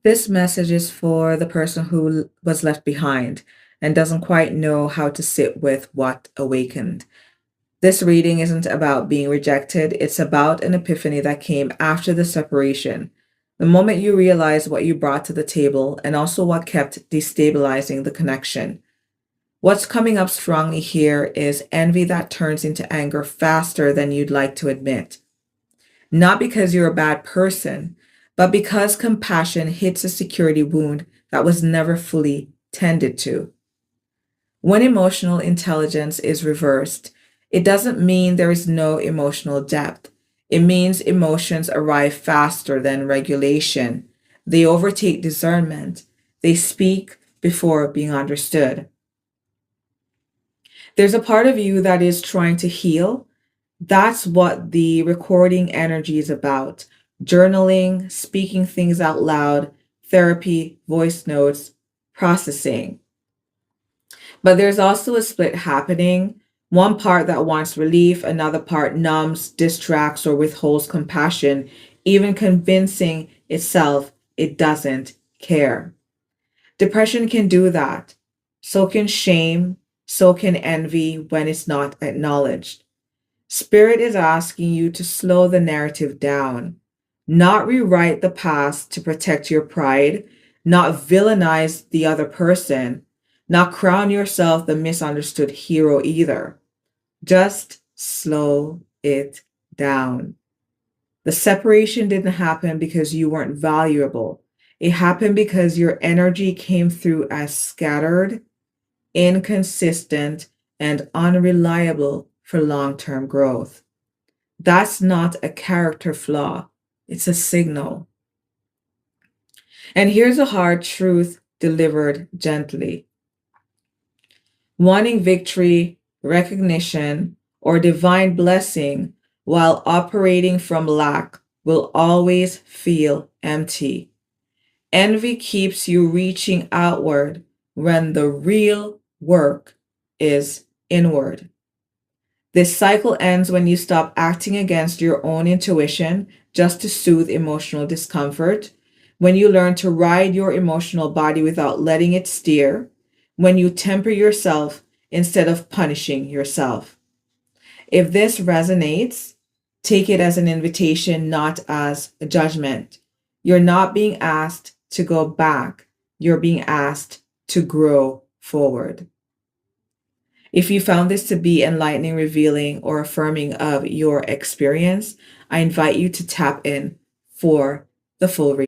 This message is for the person who was left behind and doesn't quite know how to sit with what awakened. This reading isn't about being rejected, it's about an epiphany that came after the separation. The moment you realize what you brought to the table and also what kept destabilizing the connection. What's coming up strongly here is envy that turns into anger faster than you'd like to admit. Not because you're a bad person, but because compassion hits a security wound that was never fully tended to. When emotional intelligence is reversed, it doesn't mean there is no emotional depth. It means emotions arrive faster than regulation. They overtake discernment. They speak before being understood. There's a part of you that is trying to heal. That's what the recording energy is about. Journaling, speaking things out loud, therapy, voice notes, processing. But there's also a split happening. One part that wants relief, another part numbs, distracts, or withholds compassion, even convincing itself it doesn't care. Depression can do that. So can shame, so can envy when it's not acknowledged. Spirit is asking you to slow the narrative down, not rewrite the past to protect your pride, not villainize the other person, not crown yourself the misunderstood hero either. Just slow it down. The separation didn't happen because you weren't valuable. It happened because your energy came through as scattered, inconsistent, and unreliable for long term growth. That's not a character flaw, it's a signal. And here's a hard truth delivered gently. Wanting victory, recognition, or divine blessing while operating from lack will always feel empty. Envy keeps you reaching outward when the real work is inward. This cycle ends when you stop acting against your own intuition just to soothe emotional discomfort, when you learn to ride your emotional body without letting it steer, when you temper yourself instead of punishing yourself. If this resonates, take it as an invitation, not as a judgment. You're not being asked to go back, you're being asked to grow forward. If you found this to be enlightening, revealing, or affirming of your experience, I invite you to tap in for the full reading.